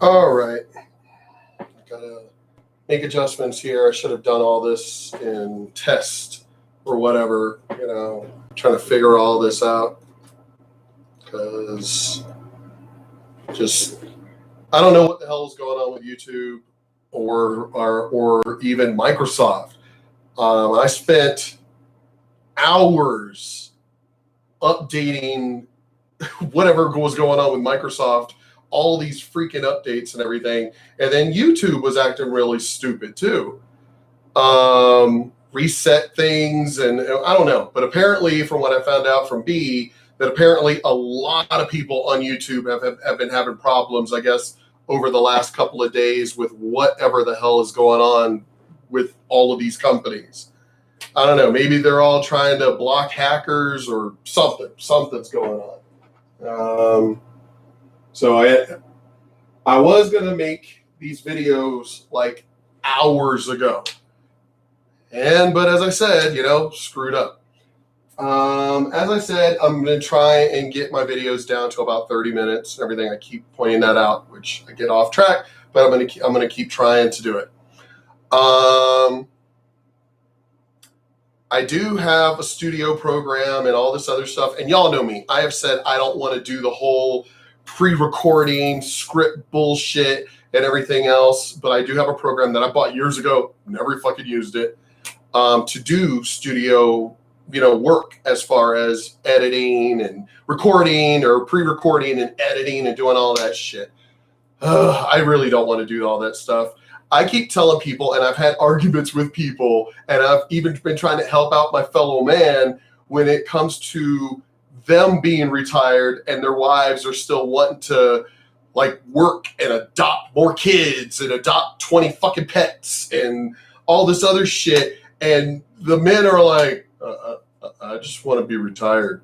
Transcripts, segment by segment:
All right. Gotta make adjustments here. I should have done all this in test or whatever, trying to figure all this out because just I don't know what the hell is going on with YouTube or even Microsoft. I spent hours updating whatever was going on with Microsoft, all these freaking updates and everything. And then YouTube was acting really stupid too. Reset things and I don't know. But apparently, from what I found out from B, that apparently a lot of people on YouTube have been having problems, I guess, over the last couple of days with whatever the hell is going on with all of these companies. I don't know. Maybe they're all trying to block hackers or something. Something's going on. So I was gonna make these videos like hours ago, but as I said, screwed up. As I said, I'm gonna try and get my videos down to about 30 minutes. Everything I keep pointing that out, which I get off track, but I'm gonna keep trying to do it. I do have a studio program and all this other stuff. And y'all know me. I have said I don't want to do the whole pre-recording script bullshit and everything else. But I do have a program that I bought years ago, never fucking used it, to do studio, work as far as editing and recording or pre-recording and editing and doing all that shit. I really don't want to do all that stuff. I keep telling people, and I've had arguments with people, and I've even been trying to help out my fellow man when it comes to them being retired and their wives are still wanting to work and adopt more kids and adopt 20 fucking pets and all this other shit. And the men are like, I just want to be retired.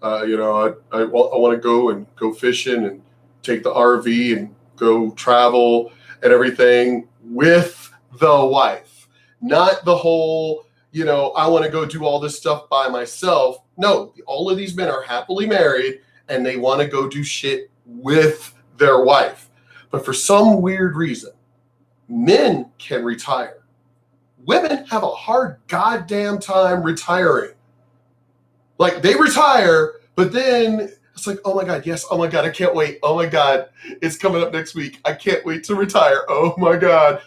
I want to go fishing and take the RV and go travel and everything with the wife, not the whole, I want to go do all this stuff by myself. No, all of these men are happily married and they want to go do shit with their wife. But for some weird reason, men can retire. Women have a hard goddamn time retiring. Like they retire, but then it's like, oh my God, yes, oh my God, I can't wait. Oh my God, it's coming up next week. I can't wait to retire. Oh my God.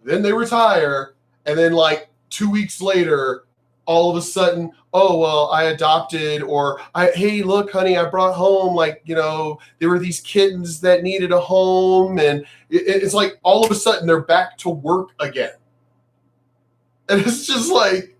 Then they retire, and then 2 weeks later, all of a sudden, oh, well, I adopted, or hey, look, honey, I brought home, there were these kittens that needed a home, and it's like all of a sudden they're back to work again. And it's just like,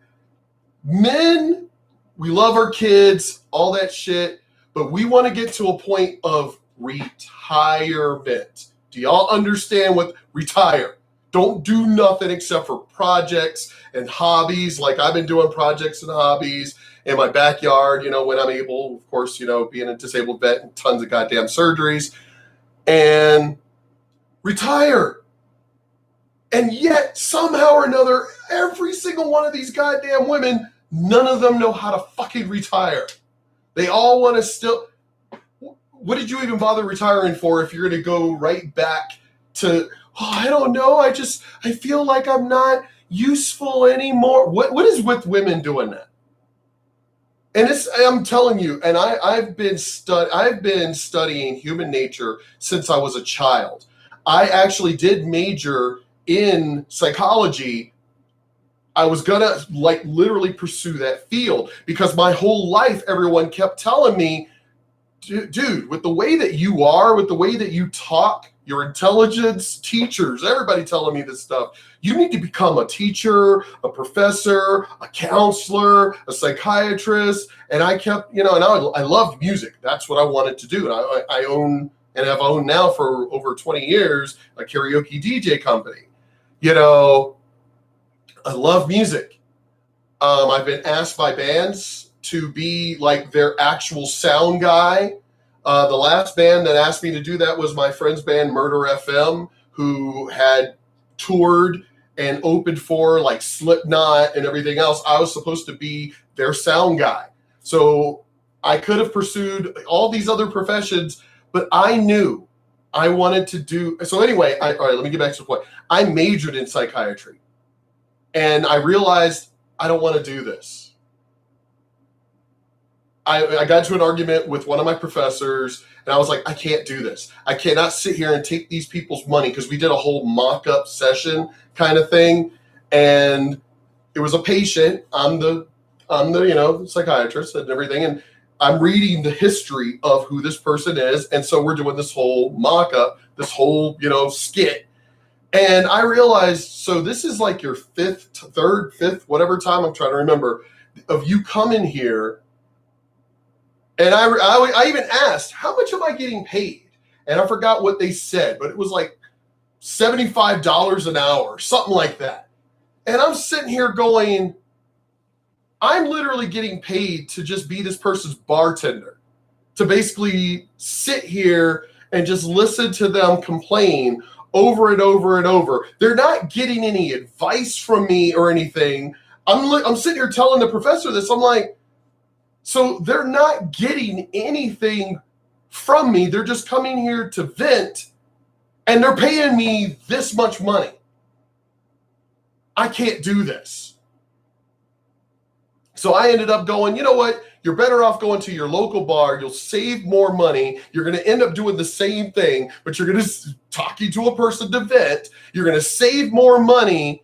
men, we love our kids, all that shit, but we want to get to a point of retirement. Do y'all understand what retire? Don't do nothing except for projects and hobbies. Like I've been doing projects and hobbies in my backyard, when I'm able, of course, being a disabled vet and tons of goddamn surgeries, and retire. And yet somehow or another, every single one of these goddamn women, none of them know how to fucking retire. They all want to still, what did you even bother retiring for if you're going to go right back to, I don't know, I feel like I'm not useful anymore. What is with women doing that? And I'm telling you, and I've been studying human nature since I was a child. I actually did major in psychology. I was gonna literally pursue that field because my whole life, everyone kept telling me, dude, with the way that you are, with the way that you talk, your intelligence, teachers, everybody telling me this stuff. You need to become a teacher, a professor, a counselor, a psychiatrist. And I kept, and I loved music. That's what I wanted to do. And I own and have owned now for over 20 years a karaoke DJ company. I love music. I've been asked by bands to be their actual sound guy. The last band that asked me to do that was my friend's band, Murder FM, who had toured and opened for Slipknot and everything else. I was supposed to be their sound guy. So I could have pursued all these other professions, but I knew I wanted to do, so anyway, all right, let me get back to the point. I majored in psychiatry and I realized I don't want to do this. I got into an argument with one of my professors and I was like, I can't do this. I cannot sit here and take these people's money, because we did a whole mock-up session kind of thing. And it was a patient. I'm the psychiatrist and everything. And I'm reading the history of who this person is. And so we're doing this whole mock-up, this whole, skit. And I realized, so this is like your fifth, whatever time, I'm trying to remember, of you coming here. And I even asked, how much am I getting paid? And I forgot what they said, but it was like $75 an hour, something like that. And I'm sitting here going, I'm literally getting paid to just be this person's bartender, to basically sit here and just listen to them complain over and over and over. They're not getting any advice from me or anything. I'm sitting here telling the professor this. I'm like, so they're not getting anything from me. They're just coming here to vent, and they're paying me this much money. I can't do this. So I ended up going, you know what? You're better off going to your local bar. You'll save more money. You're going to end up doing the same thing, but you're going to talking to a person to vent. You're going to save more money.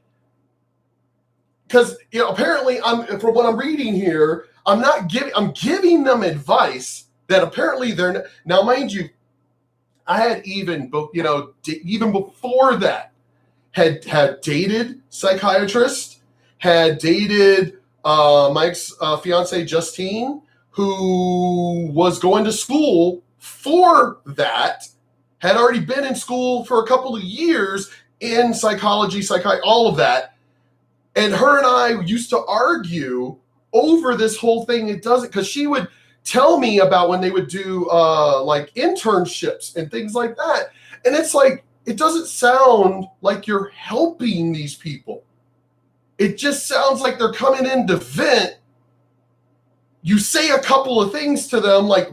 Because apparently, from what I'm reading here, I'm giving them advice that apparently they're not. Now, mind you, I had even before that had dated psychiatrists, had dated Mike's fiance Justine, who was going to school for that, had already been in school for a couple of years in psychology, all of that. And her and I used to argue over this whole thing. It doesn't, because she would tell me about when they would do like internships and things like that. And it's like, it doesn't sound like you're helping these people. It just sounds like they're coming in to vent. You say a couple of things to them, like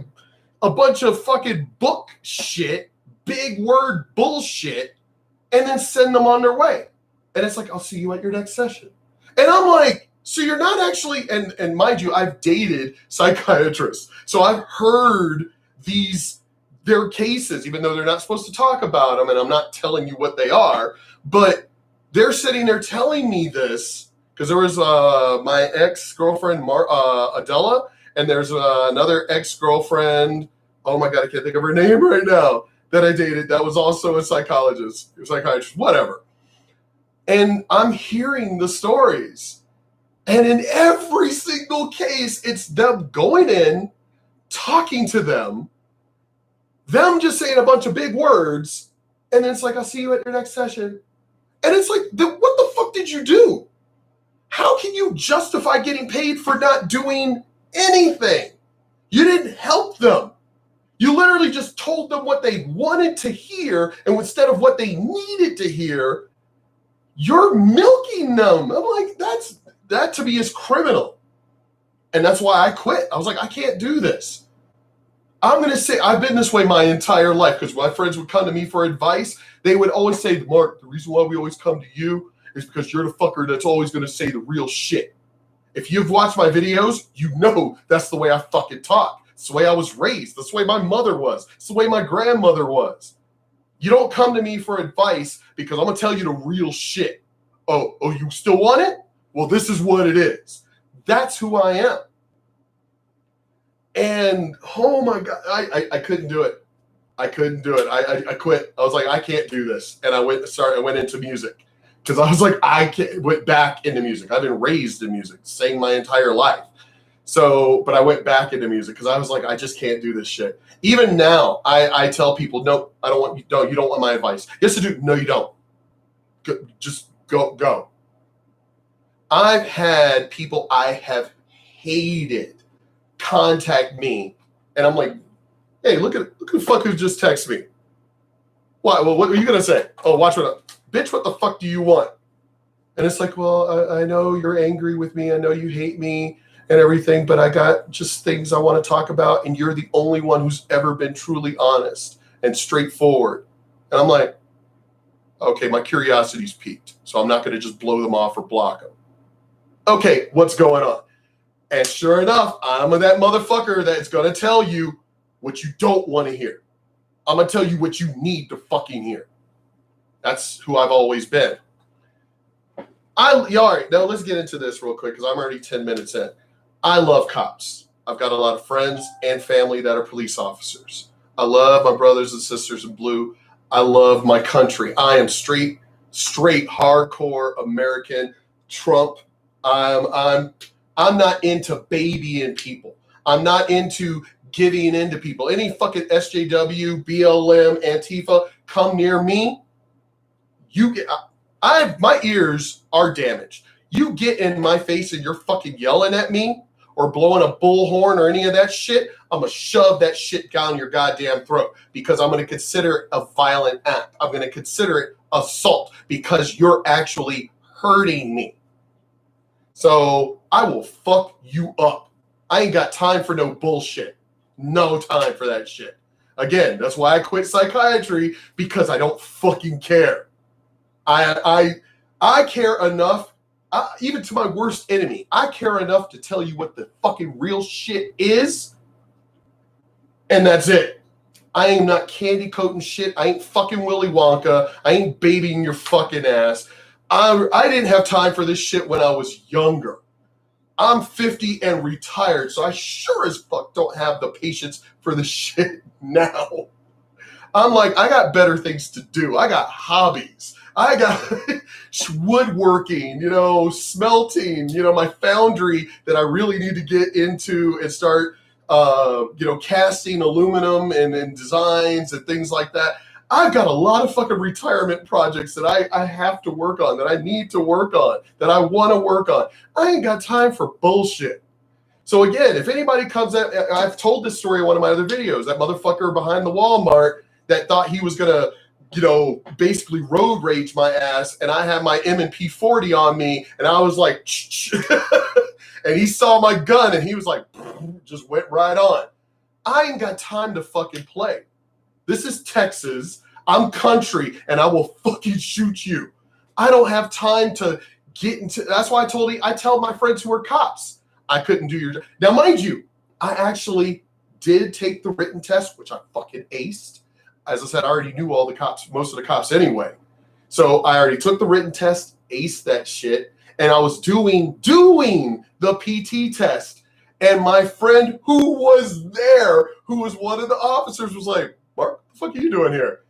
a bunch of fucking book shit, big word bullshit, and then send them on their way. And it's like, I'll see you at your next session. And I'm like, so you're not actually, and mind you, I've dated psychiatrists. So I've heard their cases, even though they're not supposed to talk about them, and I'm not telling you what they are, but they're sitting there telling me this, because there was my ex-girlfriend, Adela, and there's another ex-girlfriend, oh my God, I can't think of her name right now, that I dated that was also a psychiatrist, whatever. And I'm hearing the stories. And in every single case, it's them going in, talking to them just saying a bunch of big words, and then it's like, I'll see you at your next session. And it's like, what the fuck did you do? How can you justify getting paid for not doing anything? You didn't help them. You literally just told them what they wanted to hear, and instead of what they needed to hear, you're milking them. I'm like, that to me is criminal. And that's why I quit. I was like, I can't do this. I'm going to say, I've been this way my entire life, because my friends would come to me for advice. They would always say, Mark, the reason why we always come to you is because you're the fucker that's always going to say the real shit. If you've watched my videos, you know that's the way I fucking talk. It's the way I was raised. That's the way my mother was. It's the way my grandmother was. You don't come to me for advice because I'm going to tell you the real shit. Oh, you still want it? Well, this is what it is. That's who I am. And oh my God, I couldn't do it. I couldn't do it. I quit. I was like, I can't do this. And I went into music, because I was like, went back into music. I've been raised in music, sang my entire life. So, but I went back into music because I was like, I just can't do this shit. Even now, I tell people, no, I don't want you. You don't want my advice. Yes, I do. No, you don't. Just go. I've had people I have hated contact me, and I'm like, hey, look at the fuck who just texted me. Why? Well, what are you gonna say? Oh, watch bitch, what the fuck do you want? And it's like, well, I know you're angry with me. I know you hate me and everything, but I got just things I want to talk about, and you're the only one who's ever been truly honest and straightforward. And I'm like, okay, my curiosity's piqued, so I'm not going to just blow them off or block them. Okay, what's going on? And sure enough, I'm that motherfucker that's going to tell you what you don't want to hear. I'm going to tell you what you need to fucking hear. That's who I've always been. All right, now let's get into this real quick because I'm already 10 minutes in. I love cops. I've got a lot of friends and family that are police officers. I love my brothers and sisters in blue. I love my country. I am straight, hardcore American. Trump. I'm not into babying people. I'm not into giving in to people. Any fucking SJW, BLM, Antifa come near me, you get. My ears are damaged. You get in my face and you're fucking yelling at me or blowing a bullhorn or any of that shit, I'm going to shove that shit down your goddamn throat because I'm going to consider it a violent act. I'm going to consider it assault because you're actually hurting me. So I will fuck you up. I ain't got time for no bullshit. No time for that shit. Again, that's why I quit psychiatry, because I don't fucking care. I care enough, even to my worst enemy, I care enough to tell you what the fucking real shit is, and that's it. I am not candy coating shit. I ain't fucking Willy Wonka. I ain't babying your fucking ass. I didn't have time for this shit when I was younger. I'm 50 and retired, so I sure as fuck don't have the patience for this shit now. I'm like, I got better things to do. I got hobbies. I got woodworking, smelting, my foundry that I really need to get into and start, casting aluminum and designs and things like that. I've got a lot of fucking retirement projects that I have to work on, that I need to work on, that I want to work on. I ain't got time for bullshit. So again, if anybody comes at, I've told this story in one of my other videos, that motherfucker behind the Walmart that thought he was going to, basically road rage my ass, and I had my M&P 40 on me, and I was like, and he saw my gun, and he was like, just went right on. I ain't got time to fucking play. This is Texas. I'm country, and I will fucking shoot you. I don't have time to get into. That's why I tell my friends who are cops, I couldn't do your job. Now, mind you, I actually did take the written test, which I fucking aced. As I said, I already knew all the cops, most of the cops anyway. So I already took the written test, aced that shit, and I was doing the PT test. And my friend who was there, who was one of the officers, was like, Mark, what the fuck are you doing here?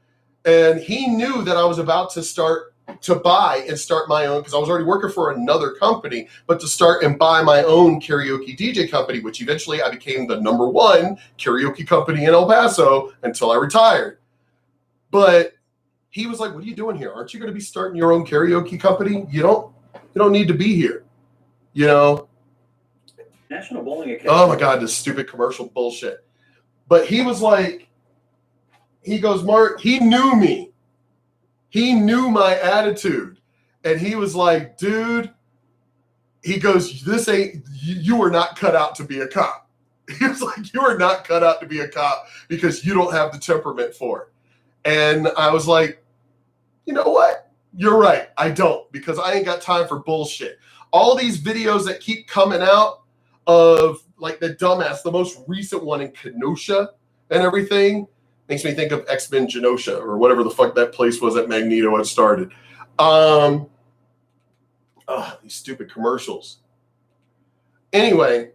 And he knew that I was about to start to buy and start my own, because I was already working for another company, but to start and buy my own karaoke DJ company, which eventually I became the #1 karaoke company in El Paso until I retired. But he was like, what are you doing here? Aren't you going to be starting your own karaoke company? You don't need to be here. National Bowling Academy. Oh my God, this stupid commercial bullshit. But he was like, he goes, Mark, he knew me. He knew my attitude. And he was like, dude, he goes, you are not cut out to be a cop. He was like, you are not cut out to be a cop because you don't have the temperament for it. And I was like, you know what? You're right. I don't, because I ain't got time for bullshit. All these videos that keep coming out of like the dumbass, the most recent one in Kenosha and everything, makes me think of X-Men Genosha or whatever the fuck that place was that Magneto had started. These stupid commercials. Anyway,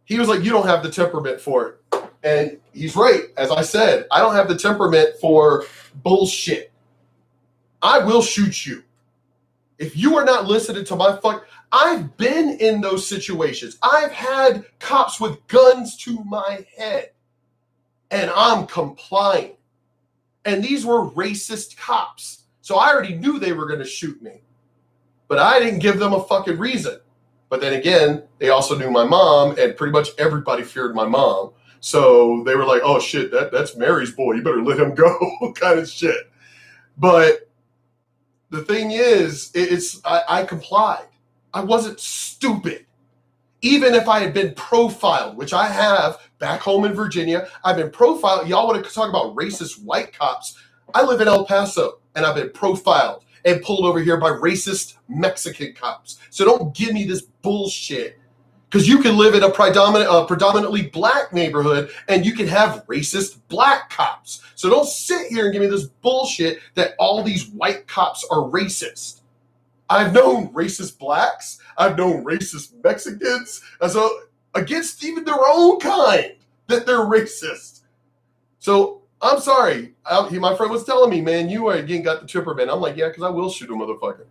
he was like, you don't have the temperament for it. And he's right. As I said, I don't have the temperament for bullshit. I will shoot you. If you are not listening to my I've been in those situations. I've had cops with guns to my head. And I'm complying. And these were racist cops. So I already knew they were going to shoot me. But I didn't give them a fucking reason. But then again, they also knew my mom, and pretty much everybody feared my mom. So they were like, oh shit, that's Mary's boy. You better let him go kind of shit. But the thing is, I complied. I wasn't stupid. Even if I had been profiled, which I have back home in Virginia, I've been profiled. Y'all want to talk about racist white cops. I live in El Paso, and I've been profiled and pulled over here by racist Mexican cops. So don't give me this bullshit. Because you can live in a predominantly black neighborhood and you can have racist black cops. So don't sit here and give me this bullshit that all these white cops are racist. I've known racist blacks. I've known racist Mexicans. So against even their own kind that they're racist. So I'm sorry. My friend was telling me, man, you ain't got the tripper, man. I'm like, yeah, because I will shoot a motherfucker.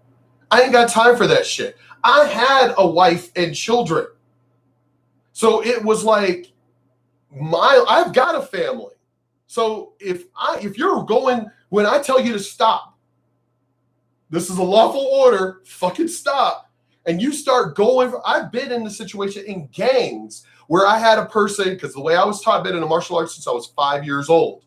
I ain't got time for that shit. I had a wife and children. So it was like, I've got a family. So if you're going, when I tell you to stop, this is a lawful order, fucking stop. And you start going, I've been in the situation in gangs where I had a person, because the way I was taught, I've been in the martial arts since I was 5 years old,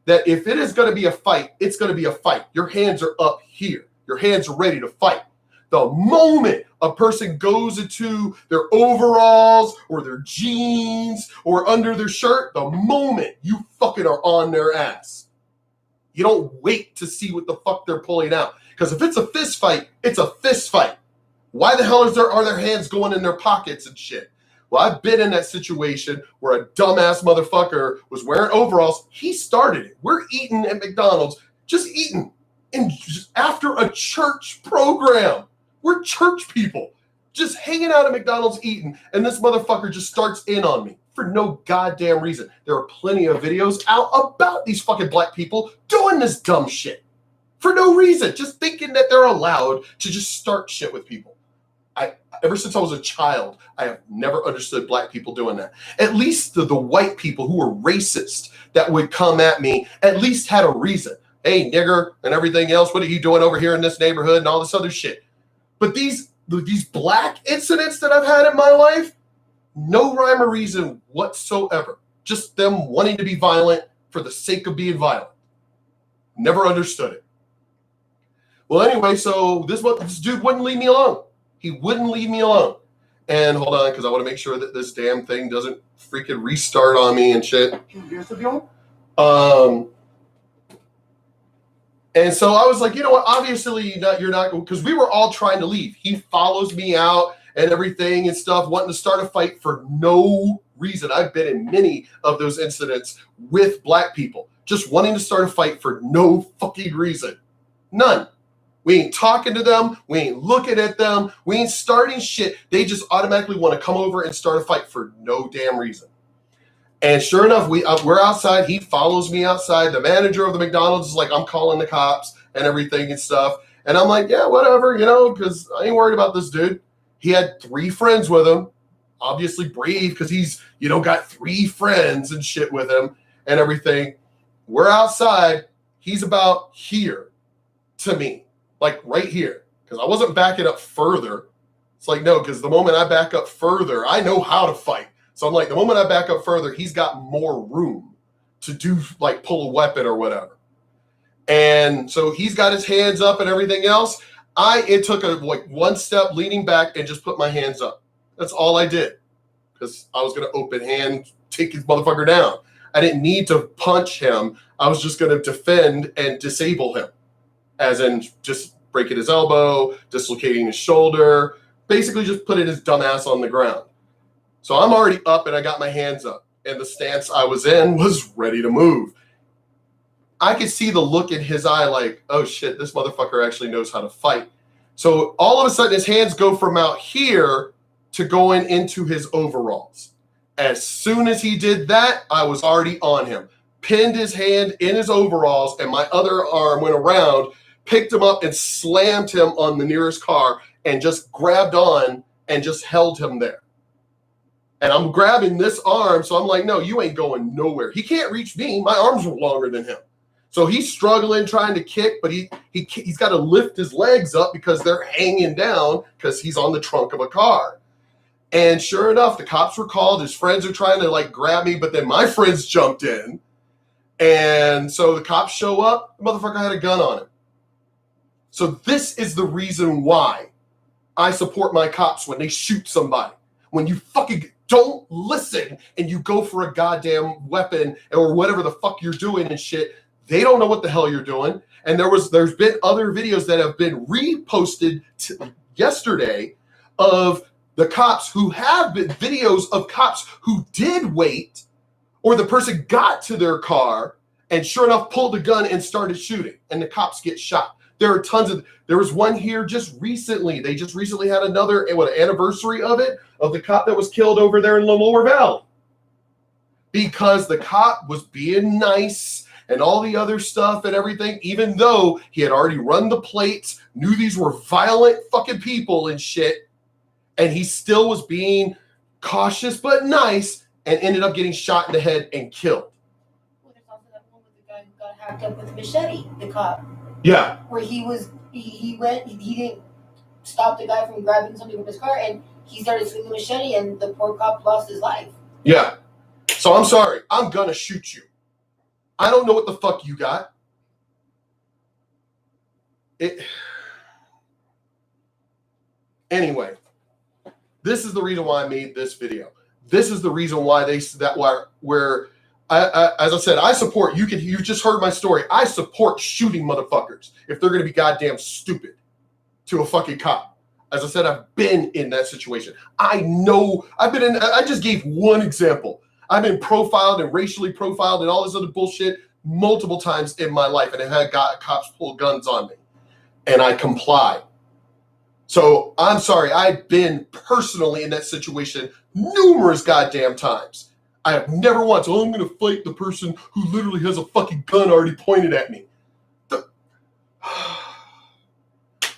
that if it is going to be a fight, it's going to be a fight. Your hands are up here. Your hands are ready to fight. The moment a person goes into their overalls or their jeans or under their shirt, the moment you fucking are on their ass. You don't wait to see what the fuck they're pulling out. Because if it's a fist fight, it's a fist fight. Why the hell are their hands going in their pockets and shit? Well, I've been in that situation where a dumbass motherfucker was wearing overalls. He started it. We're eating at McDonald's, just eating after a church program. We're church people, just hanging out at McDonald's eating, and this motherfucker just starts in on me for no goddamn reason. There are plenty of videos out about these fucking black people doing this dumb shit for no reason, just thinking that they're allowed to just start shit with people. Ever since I was a child, I have never understood black people doing that. At least the white people who were racist that would come at me at least had a reason. Hey, nigger, and everything else, what are you doing over here in this neighborhood and all this other shit? But these black incidents that I've had in my life, no rhyme or reason whatsoever. Just them wanting to be violent for the sake of being violent. Never understood it. Well, anyway, so this dude wouldn't leave me alone. He wouldn't leave me alone. And hold on, because I want to make sure that this damn thing doesn't freaking restart on me and shit. And so I was like, you know what? Obviously, you're not, because we were all trying to leave. He follows me out and everything and stuff, wanting to start a fight for no reason. I've been in many of those incidents with black people, just wanting to start a fight for no fucking reason. None. We ain't talking to them. We ain't looking at them. We ain't starting shit. They just automatically want to come over and start a fight for no damn reason. And sure enough, we're outside. He follows me outside. The manager of the McDonald's is like, I'm calling the cops and everything and stuff. And I'm like, yeah, whatever, because I ain't worried about this dude. He had 3 friends with him. Obviously brave because he's, got 3 friends and shit with him and everything. We're outside. He's about here to me, like right here, because I wasn't backing up further. It's like, no, because the moment I back up further, I know how to fight. So I'm like, the moment I back up further, he's got more room to do, like pull a weapon or whatever. And so he's got his hands up and everything else. It took one step leaning back and just put my hands up. That's all I did. Because I was going to open hand, take his motherfucker down. I didn't need to punch him. I was just going to defend and disable him. As in just breaking his elbow, dislocating his shoulder, basically just putting his dumb ass on the ground. So I'm already up and I got my hands up. And the stance I was in was ready to move. I could see the look in his eye like, oh shit, this motherfucker actually knows how to fight. So all of a sudden his hands go from out here to going into his overalls. As soon as he did that, I was already on him. Pinned his hand in his overalls and my other arm went around, picked him up and slammed him on the nearest car and just grabbed on and just held him there. And I'm grabbing this arm, so I'm like, no, you ain't going nowhere. He can't reach me. My arms are longer than him. So he's struggling, trying to kick, but he's got to lift his legs up because they're hanging down because he's on the trunk of a car. And sure enough, the cops were called. His friends are trying to grab me, but then my friends jumped in. And so the cops show up. The motherfucker had a gun on him. So this is the reason why I support my cops when they shoot somebody. When you fucking don't listen and you go for a goddamn weapon or whatever the fuck you're doing and shit, They don't know what the hell you're doing. And there's been other videos that have been reposted yesterday of the cops who have been videos of cops who did wait, or the person got to their car and sure enough pulled a gun and started shooting, and the cops get shot. There are tons of. There was one here just recently. They just recently had another anniversary of it, of the cop that was killed over there in the Lower Valley, because the cop was being nice and all the other stuff and everything, even though he had already run the plates, knew these were violent fucking people and shit, and he still was being cautious but nice, and ended up getting shot in the head and killed. Well, there's also that one with the guy who got hacked up with a machete, the cop. Yeah. Where he didn't stop the guy from grabbing something from his car, and he started swinging the machete, and the poor cop lost his life. Yeah. So I'm sorry. I'm gonna shoot you. I don't know what the fuck you got. Anyway, this is the reason why I made this video. This is the reason why as I said, I support, you just heard my story. I support shooting motherfuckers if they're going to be goddamn stupid to a fucking cop. As I said, I've been in that situation. I know I just gave one example. I've been profiled and racially profiled and all this other bullshit multiple times in my life, and I've had cops pull guns on me, and I comply. So I'm sorry, I've been personally in that situation numerous goddamn times. I have never once, I'm going to fight the person who literally has a fucking gun already pointed at me. I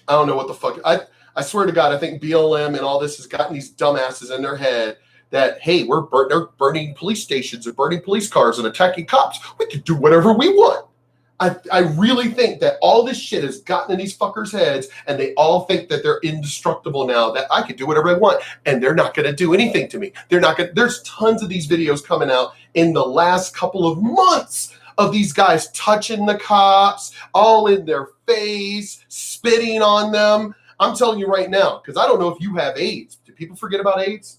don't know what the fuck. I swear to God, I think BLM and all this has gotten these dumbasses in their head that, hey, they're burning police stations and burning police cars and attacking cops. We can do whatever we want. I really think that all this shit has gotten in these fuckers' heads, and they all think that they're indestructible now, that I can do whatever I want, and they're not going to do anything to me. There's tons of these videos coming out in the last couple of months of these guys touching the cops, all in their face, spitting on them. I'm telling you right now, because I don't know if you have AIDS. Do people forget about AIDS?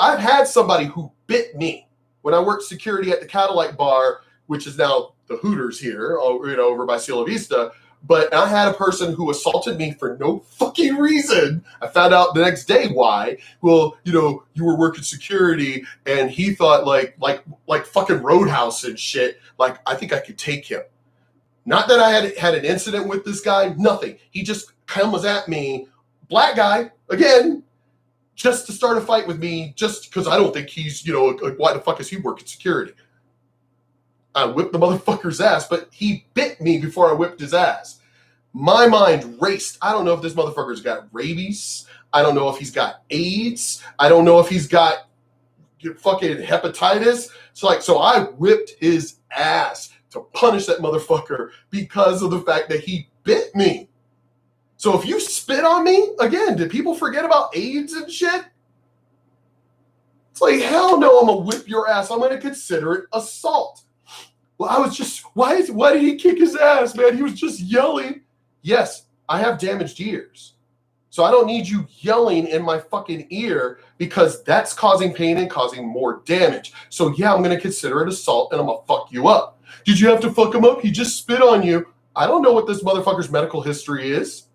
I've had somebody who bit me when I worked security at the Cadillac Bar, which is now the Hooters here, over by Cielo Vista. But I had a person who assaulted me for no fucking reason. I found out the next day why. Well, you were working security, and he thought like fucking Roadhouse and shit. Like, I think I could take him. Not that I had an incident with this guy. Nothing. He just comes at me, black guy again, just to start a fight with me, just because I don't think he's, why the fuck is he working security? I whipped the motherfucker's ass, but he bit me before I whipped his ass. My mind raced. I don't know if this motherfucker's got rabies. I don't know if he's got AIDS. I don't know if he's got fucking hepatitis. So I whipped his ass to punish that motherfucker because of the fact that he bit me. So if you spit on me, again, did people forget about AIDS and shit? It's like, hell no, I'm going to whip your ass. I'm going to consider it assault. Well, I was just, why did he kick his ass, man? He was just yelling. Yes, I have damaged ears. So I don't need you yelling in my fucking ear, because that's causing pain and causing more damage. So yeah, I'm going to consider it assault, and I'm going to fuck you up. Did you have to fuck him up? He just spit on you. I don't know what this motherfucker's medical history is.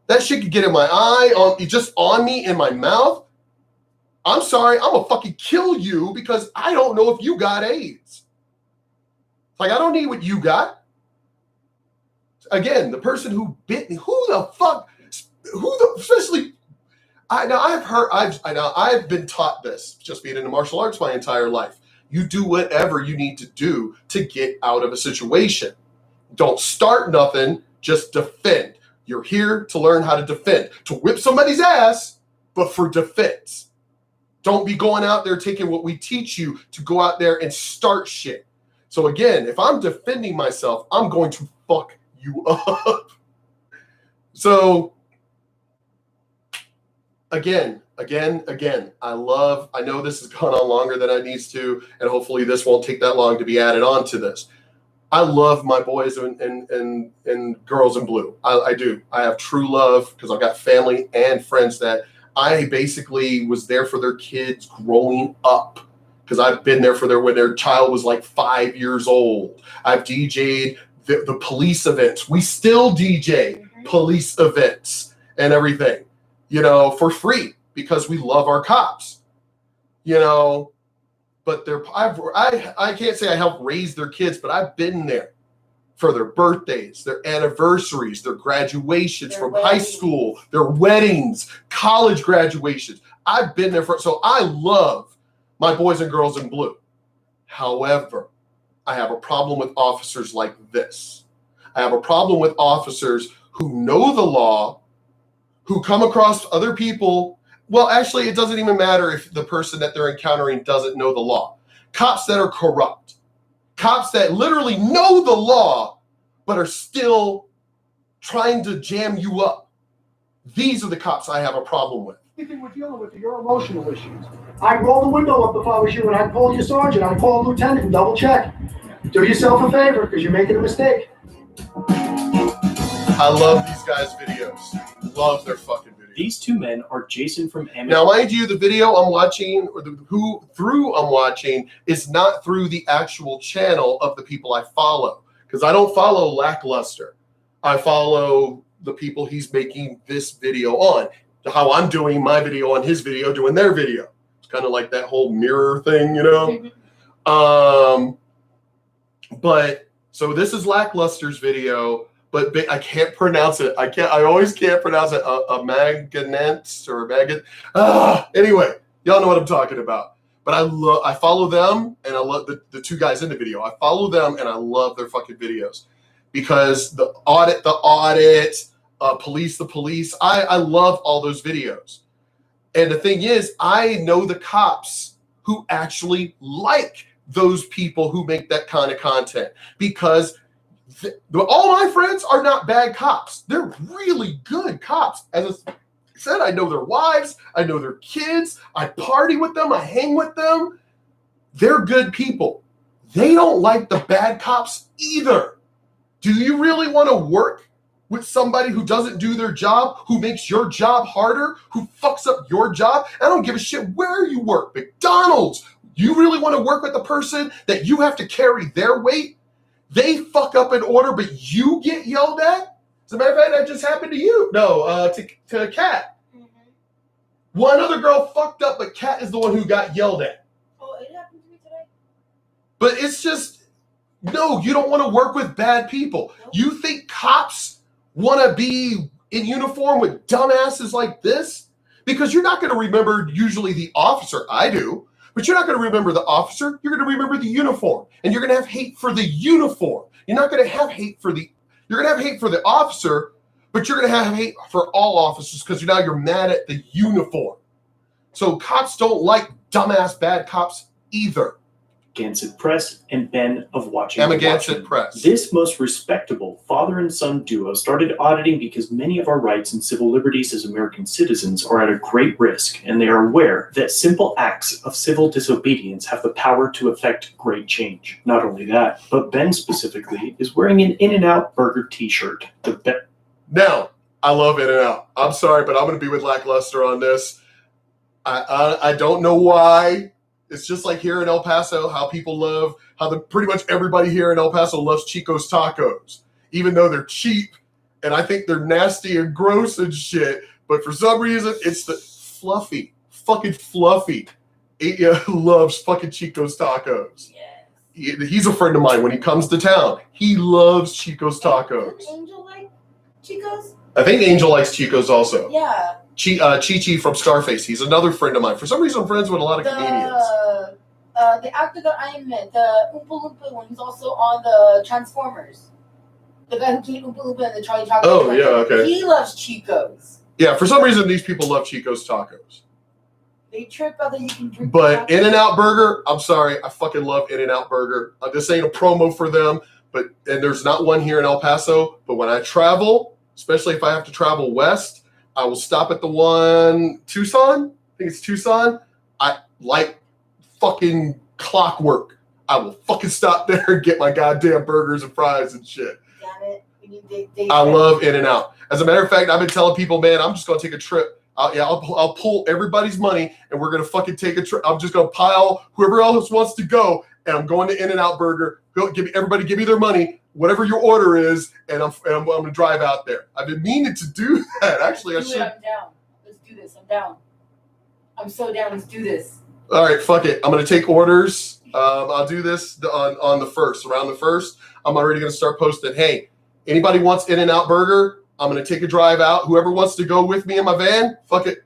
That shit could get in my eye, just on me, in my mouth. I'm sorry, I'm going to fucking kill you because I don't know if you got AIDS. Like, I don't need what you got. Again, the person who bit me, especially, I've been taught this, just being in the martial arts my entire life. You do whatever you need to do to get out of a situation. Don't start nothing, just defend. You're here to learn how to defend, to whip somebody's ass, but for defense. Don't be going out there taking what we teach you to go out there and start shit. So again, if I'm defending myself, I'm going to fuck you up. So again, I know this has gone on longer than it needs to, and hopefully this won't take that long to be added on to this. I love my boys and girls in blue. I do. I have true love because I've got family and friends that I basically was there for their kids growing up. because I've been there for when their child was like 5 years old. I've DJ'd the police events. We still DJ police events and everything, for free because we love our cops, But I can't say I helped raise their kids, but I've been there for their birthdays, their anniversaries, their graduations from high school, their weddings, college graduations. I've been there so I love my boys and girls in blue. However, I have a problem with officers like this. I have a problem with officers who know the law, who come across other people. Well, actually, it doesn't even matter if the person that they're encountering doesn't know the law. Cops that are corrupt. Cops that literally know the law, but are still trying to jam you up. These are the cops I have a problem with. Anything we're dealing with are your emotional issues. I'd roll the window up if I was you, and I'd call your sergeant, I'd call a lieutenant and double check. Do yourself a favor, because you're making a mistake. I love these guys' videos. Love their fucking videos. These two men are Jason from Amish. Now, mind you, the video I'm watching, or I'm watching, is not through the actual channel of the people I follow. Because I don't follow Lackluster. I follow the people he's making this video on. How I'm doing my video on his video, doing their video. It's kind of like that whole mirror thing, But so this is Lackluster's video, but I can't pronounce it. I always can't pronounce it. Amaganets or Amagan. Anyway, y'all know what I'm talking about. But I follow them, and I love the two guys in the video. I follow them, and I love their fucking videos because the audit, police, the police. I love all those videos. And the thing is, I know the cops who actually like those people who make that kind of content because all my friends are not bad cops. They're really good cops. As I said, I know their wives. I know their kids. I party with them. I hang with them. They're good people. They don't like the bad cops either. Do you really want to work with somebody who doesn't do their job, who makes your job harder, who fucks up your job? I don't give a shit where you work. McDonald's. You really want to work with the person that you have to carry their weight? They fuck up an order, but you get yelled at? As a matter of fact, that just happened to you. No, to Kat. Mm-hmm. One other girl fucked up, but Kat is the one who got yelled at. Oh, it happened to me today. But it's just, no, you don't want to work with bad people. Nope. You think cops want to be in uniform with dumbasses like this? Because you're not going to remember usually the officer. I do. But you're not going to remember the officer. You're going to remember the uniform. And you're going to have hate for the uniform. You're not going to have hate for you're going to have hate for the officer, but you're going to have hate for all officers because now you're mad at the uniform. So cops don't like dumbass bad cops either. Gansett Press and Ben of Watching. Emma Gansett Press. This most respectable father and son duo started auditing because many of our rights and civil liberties as American citizens are at a great risk, and they are aware that simple acts of civil disobedience have the power to affect great change. Not only that, but Ben specifically is wearing an In-N-Out Burger t-shirt. Now, I love In-N-Out. I'm sorry, but I'm going to be with Lackluster on this. I don't know why. It's just like here in El Paso, how pretty much everybody here in El Paso loves Chico's tacos, even though they're cheap, and I think they're nasty and gross and shit. But for some reason, it's the fucking fluffy. He loves fucking Chico's tacos. Yes. He's a friend of mine. When he comes to town, he loves Chico's tacos. Does Angel like Chico's? I think Angel likes Chico's also. Yeah. Chi-Chi from Scarface. He's another friend of mine. For some reason, I'm friends with a lot of comedians. The actor that I met, the Oompa Loompa one, he's also on the Transformers. The guy who played Oompa Loompa in the Charlie Chocolate. Oh, yeah, okay. He loves Chico's. Yeah, for some reason, these people love Chico's tacos. They trip out that you can drink. But In-N-Out Burger, I'm sorry, I fucking love In-N-Out Burger. This ain't a promo for them, and there's not one here in El Paso. But when I travel, especially if I have to travel west, I will stop at the one, Tucson? I think it's Tucson. I like fucking clockwork. I will fucking stop there and get my goddamn burgers and fries and shit. Damn it. I love In-N-Out. As a matter of fact, I've been telling people, man, I'm just going to take a trip I'll pull everybody's money, and we're gonna fucking take a trip. I'm just gonna pile whoever else wants to go, and I'm going to In-N-Out Burger. Go, give me their money, whatever your order is, and I'm gonna drive out there. I've been meaning to do that. Actually, I should. I'm down. Let's do this. I'm down. I'm so down. Let's do this. All right, fuck it. I'm gonna take orders. I'll do this on the first. Around the first, I'm already gonna start posting. Hey, anybody wants In-N-Out Burger? I'm gonna take a drive out. Whoever wants to go with me in my van, fuck it.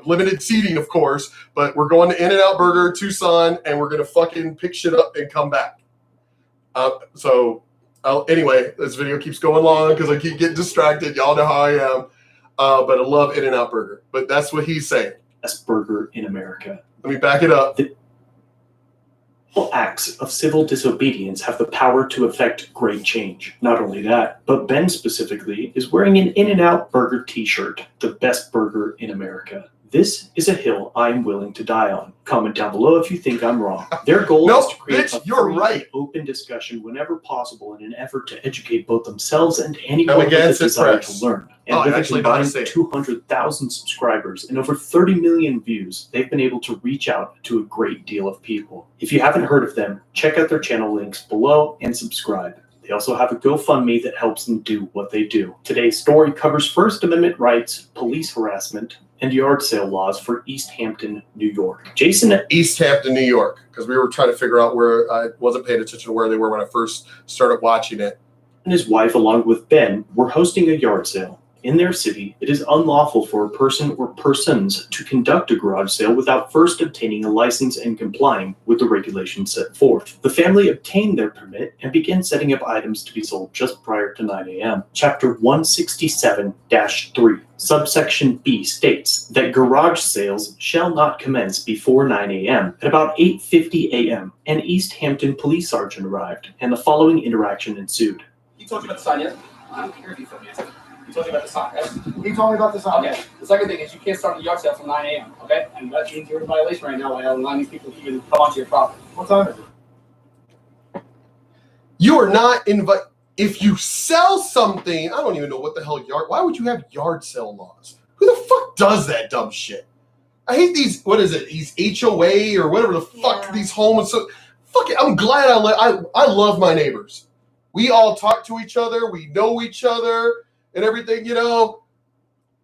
Limited seating, of course, but we're going to In-N-Out Burger, Tucson, and we're gonna fucking pick shit up and come back. Anyway, this video keeps going long because I keep getting distracted. Y'all know how I am. But I love In-N-Out Burger. But that's what he's saying. Best burger in America. Let me back it up. Simple acts of civil disobedience have the power to effect great change. Not only that, but Ben specifically is wearing an In-N-Out Burger t-shirt, the best burger in America. This is a hill I'm willing to die on. Comment down below if you think I'm wrong. Their goal is to create a you're free right. and open discussion whenever possible in an effort to educate both themselves and anyone with a desire press. to learn. And with a combined 200,000 subscribers and over 30 million views, they've been able to reach out to a great deal of people. If you haven't heard of them, check out their channel links below and subscribe. They also have a GoFundMe that helps them do what they do. Today's story covers First Amendment rights, police harassment, and yard sale laws for East Hampton, New York. Jason at East Hampton, New York, because we were trying to figure out where. I wasn't paying attention to where they were when I first started watching it. and his wife, along with Ben, were hosting a yard sale. In their city, it is unlawful for a person or persons to conduct a garage sale without first obtaining a license and complying with the regulations set forth. The family obtained their permit and began setting up items to be sold just prior to 9 a.m. Chapter 167-3, subsection B states that garage sales shall not commence before 9 a.m. At about 8:50 a.m., an East Hampton police sergeant arrived, and the following interaction ensued. He told you about the sign yet? I don't care if he told me yesterday. He told you about the sign, right? He told me about this. Okay. The second thing is you can't start the yard sale till 9 a.m., okay? And that means you're in violation right now by allowing these people to even come onto your property. What time is it? You are not invite. If you sell something, I don't even know what the hell yard. Why would you have yard sale laws? Who the fuck does that dumb shit? I hate these. What is it? These HOA or whatever the fuck Yeah. these homes. So fuck it. I'm glad I love my neighbors. We all talk to each other. We know each other and everything. You know,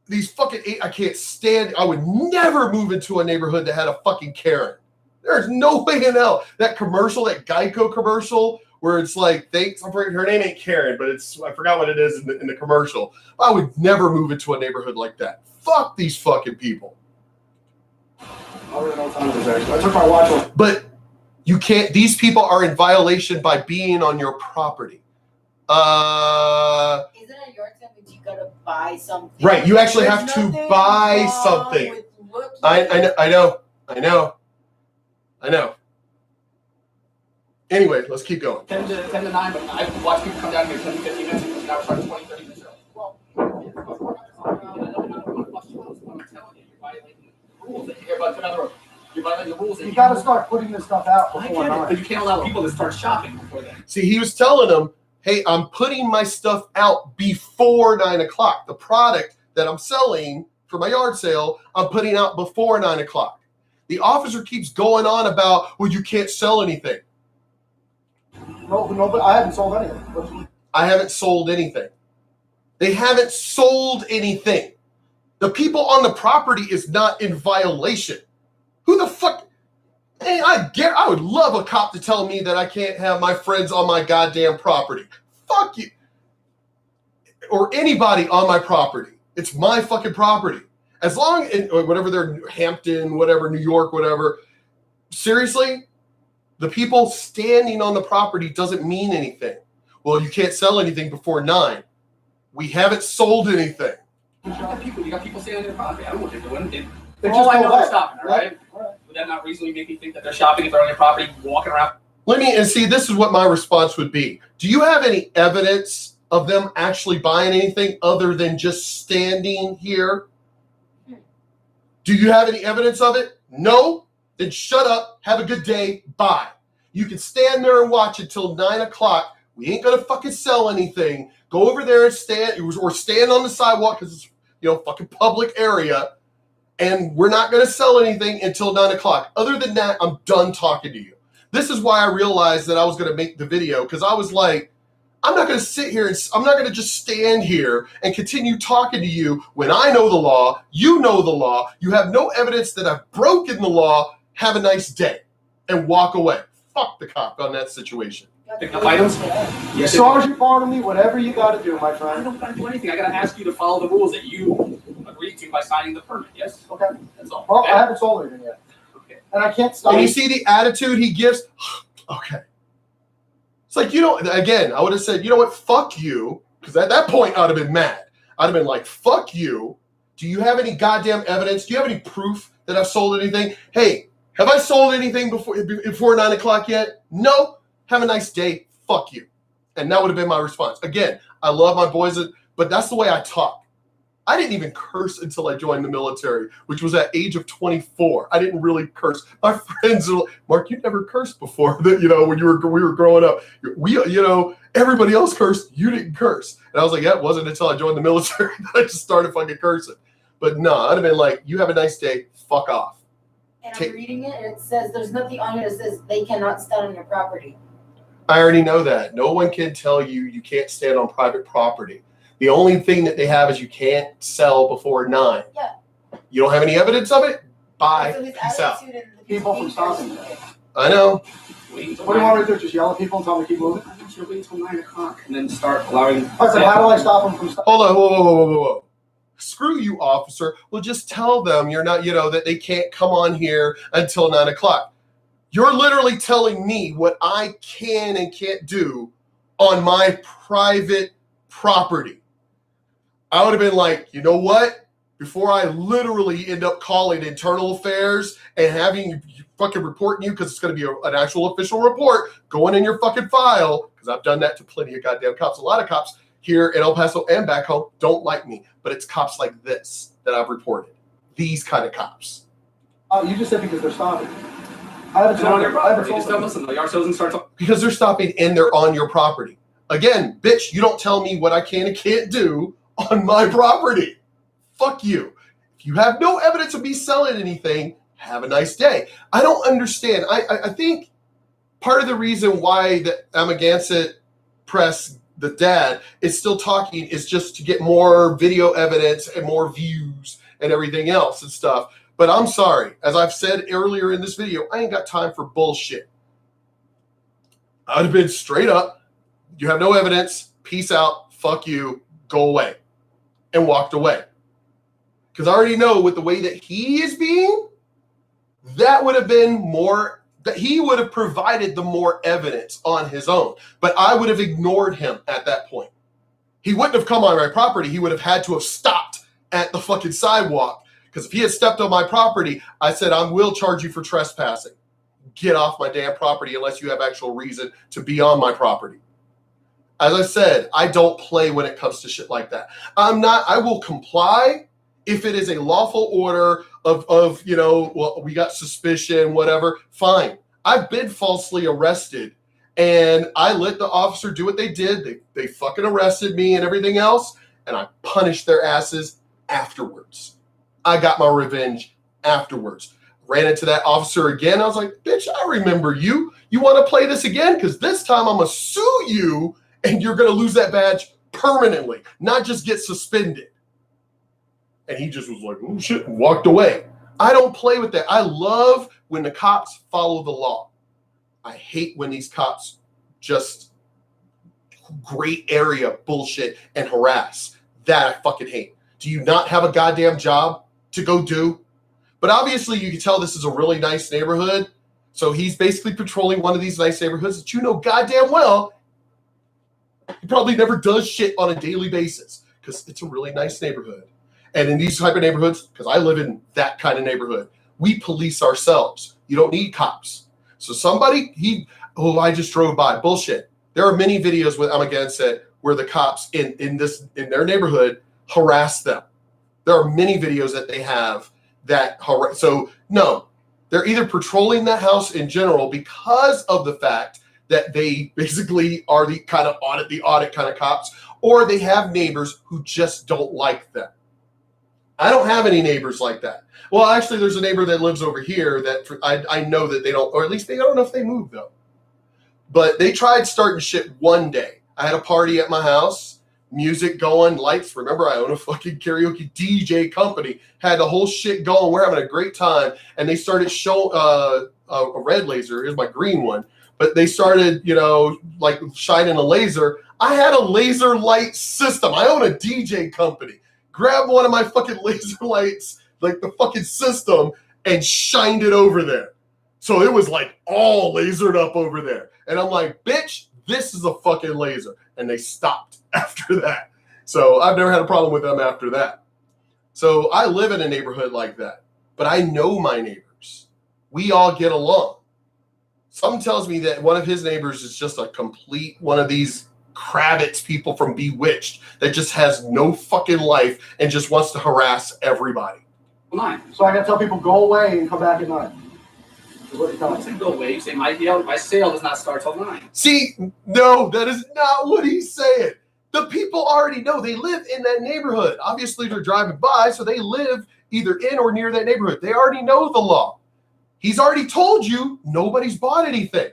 these fucking. I can't stand. I would never move into a neighborhood that had a fucking Karen. There's no way in hell. That commercial, that Geico commercial, where it's like her name ain't Karen, but it's I forgot what it is in the commercial. I would never move into a neighborhood like that. Fuck these fucking people. I don't really know what time it is, actually. I took my watch off. But you can't. These people are in violation by being on your property. Isn't a yard sale means you gotta buy something? Right. You actually have There's to nothing buy wrong something. with looking I know. Anyway, let's keep going. 10 to 9, but I've watched people come down here 10 to 15 minutes ago. Now we're starting 20, 30 minutes early. Well, I'm telling you, you're violating the rules. You're violating the rules. You gotta start putting this stuff out I before get it, 9. but you can't allow people to start shopping before then. See, he was telling them, hey, I'm putting my stuff out before 9 o'clock. The product that I'm selling for my yard sale, I'm putting out before 9 o'clock. The officer keeps going on about, well, you can't sell anything. No, but I haven't sold anything. I haven't sold anything. They haven't sold anything. The people on the property is not in violation. Who the fuck? Hey, I would love a cop to tell me that I can't have my friends on my goddamn property. Fuck you. Or anybody on my property. It's my fucking property. As long as, whatever they're Hampton, whatever, New York, whatever. Seriously? The people standing on the property doesn't mean anything. Well, you can't sell anything before 9. We haven't sold anything. You got people standing on their property. I don't know what they're doing. They Oh, just I go know they're away. shopping, all right? Would that not reasonably make me think that they're shopping if they're on their property, walking around? And see, this is what my response would be. Do you have any evidence of them actually buying anything other than just standing here? Do you have any evidence of it? No? Then shut up, have a good day, bye. You can stand there and watch until 9 o'clock. We ain't gonna fucking sell anything. Go over there and stand, or stand on the sidewalk, because fucking public area, and we're not going to sell anything until 9 o'clock. Other than that, I'm done talking to you. This is why I realized that I was going to make the video, because I was like, I'm not going to sit here and I'm not going to just stand here and continue talking to you when I know the law, you know the law, you have no evidence that I've broken the law. Have a nice day and walk away. Fuck the cop on that situation. Pick up items? You Sergeant Barnaby, whatever you gotta do, my I friend. don't gotta do anything. I gotta ask you to follow the rules that you agreed to by signing the permit, yes? Okay. That's all. Well, Okay? I haven't sold anything yet. Okay. And I can't stop. And you see the attitude he gives? Okay. It's like, again, I would have said, you know what? Fuck you. Because at that point, I'd have been mad. I'd have been like, fuck you. Do you have any goddamn evidence? Do you have any proof that I've sold anything? Hey, have I sold anything before 9 o'clock yet? No. Have a nice day. Fuck you. And that would have been my response. Again, I love my boys, but that's the way I talk. I didn't even curse until I joined the military, which was at age of 24. I didn't really curse. My friends are like, Mark, you never cursed before. When we were growing up. Everybody else cursed. You didn't curse. And I was like, yeah, it wasn't until I joined the military that I just started fucking cursing. But no, I'd have been like, you have a nice day. Fuck off. And I'm reading it, and it says there's nothing on here that says they cannot stand on your property. I already know that. No one can tell you can't stand on private property. The only thing that they have is you can't sell before 9. Yeah. You don't have any evidence of it? Bye. So his Peace out. attitude and the People from behavior- stopping that. I know. Wait What do you want me to do? Just yell at people and tell them to keep moving? I want you to wait until 9 o'clock and then start allowing. I said, how do I stop them from stopping? Hold on. Whoa. Screw you, officer. Well, just tell them you're not, that they can't come on here until 9 o'clock. You're literally telling me what I can and can't do on my private property. I would have been like, you know what? Before I literally end up calling internal affairs and having fucking reporting you, because it's going to be an actual official report going in your fucking file, because I've done that to plenty of goddamn cops. A lot of cops here in El Paso and back home don't like me, but it's cops like this that I've reported. These kind of cops. Oh, you just said because they're stopping. I haven't It's on sold your them. I haven't property. Just sold don't them. listen. The yard salesman starts talking. Because they're stopping and they're on your property. Again, bitch, you don't tell me what I can and can't do on my property. Fuck you. If you have no evidence of me selling anything, have a nice day. I don't understand. I think part of the reason why the Amagansett press, the dad, is still talking is just to get more video evidence and more views and everything else and stuff. But I'm sorry. As I've said earlier in this video, I ain't got time for bullshit. I would have been straight up. You have no evidence. Peace out. Fuck you. Go away. And walked away. Because I already know with the way that he is being, that would have been more, that he would have provided the more evidence on his own. But I would have ignored him at that point. He wouldn't have come on my property. He would have had to have stopped at the fucking sidewalk. Because if he had stepped on my property, I said, I will charge you for trespassing. Get off my damn property unless you have actual reason to be on my property. As I said, I don't play when it comes to shit like that. I will comply if it is a lawful order of well, we got suspicion, whatever, fine. I've been falsely arrested and I let the officer do what they did. They fucking arrested me and everything else, and I punished their asses afterwards. I got my revenge afterwards. Ran into that officer again. I was like, bitch, I remember you. You want to play this again? Because this time I'm going to sue you and you're going to lose that badge permanently, not just get suspended. And he just was like, oh shit, and walked away. I don't play with that. I love when the cops follow the law. I hate when these cops just gray area bullshit and harass. That I fucking hate. Do you not have a goddamn job to go do? But obviously you can tell this is a really nice neighborhood. So he's basically patrolling one of these nice neighborhoods that you know goddamn well he probably never does shit on a daily basis because it's a really nice neighborhood. And in these type of neighborhoods, because I live in that kind of neighborhood, we police ourselves. You don't need cops. So I just drove by. Bullshit. There are many videos with Amagansett where the cops in their neighborhood harass them. There are many videos that they have that harass. So no, they're either patrolling that house in general because of the fact that they basically are the kind of audit kind of cops, or they have neighbors who just don't like them. I don't have any neighbors like that. Well, actually, there's a neighbor that lives over here that I know that they don't, or at least they don't know if they moved though. But they tried starting shit one day. I had a party at my house, music going, lights. Remember, I own a fucking karaoke DJ company. Had the whole shit going. We're having a great time. And they started show a red laser. Here's my green one. But they started, like shining a laser. I had a laser light system. I own a DJ company. Grabbed one of my fucking laser lights, like the fucking system, and shined it over there. So it was like all lasered up over there. And I'm like, bitch, this is a fucking laser. And they stopped after that. So I've never had a problem with them after that. So I live in a neighborhood like that. But I know my neighbors. We all get along. Something tells me that one of his neighbors is just a complete one of these Kravitz people from Bewitched that just has no fucking life and just wants to harass everybody. 9. So I gotta tell people, go away and come back at 9. Is what you're I telling don't me. say go away. You say my sale does not start till 9. See, no, that is not what he's saying. The people already know they live in that neighborhood. Obviously, they're driving by, so they live either in or near that neighborhood. They already know the law. He's already told you nobody's bought anything.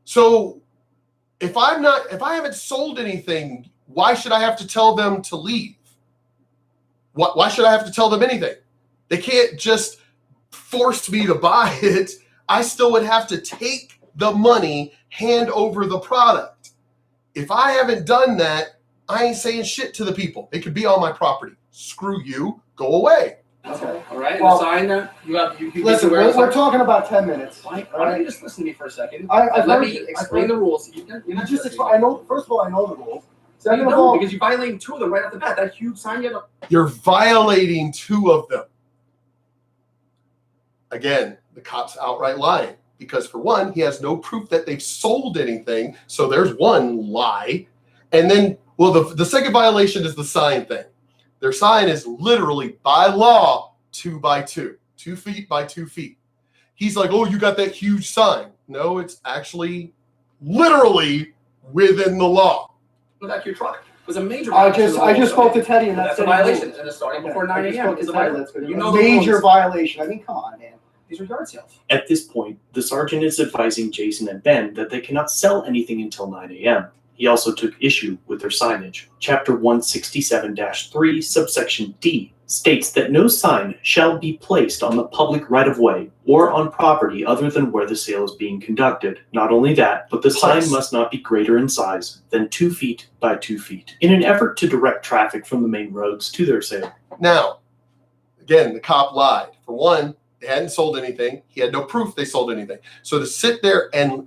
So if I haven't sold anything, why should I have to tell them to leave? Why should I have to tell them anything? They can't just force me to buy it. I still would have to take the money, hand over the product. If I haven't done that, I ain't saying shit to the people. They could be on my property. Screw you. Go away. Okay. All right. Well, the sign that you have. You Listen, we're talking about 10 minutes. Why don't you just listen to me for a second? I've Let heard me you. explain the rules. You're You not just listening. I know. First of all, I know the rules. You Second of don't, all, because you violated 2 of them right off the bat. That huge sign you have. You're violating 2 of them. Again, the cop's outright lying because, for one, he has no proof that they've sold anything. So there's one lie. And then, well, the second violation is the sign thing. Their sign is literally, by law, 2 by 2, 2 feet by 2 feet. He's like, oh, you got that huge sign. No, it's actually literally within the law. Without your truck. It was a major. I violation of the just rules, spoke okay? to Teddy and That's that's a violation, and it's starting before 9 a.m. is a violation. You know the major rules. violation. I mean, come on, man. These are yard sales. At this point, the sergeant is advising Jason and Ben that they cannot sell anything until 9 a.m. He also took issue with their signage. Chapter 167-3, subsection D, states that no sign shall be placed on the public right-of-way or on property other than where the sale is being conducted. Not only that, but the sign must not be greater in size than 2 feet by 2 feet, in an effort to direct traffic from the main roads to their sale. Now, again, the cop lied. For one, they hadn't sold anything. He had no proof they sold anything. So to sit there and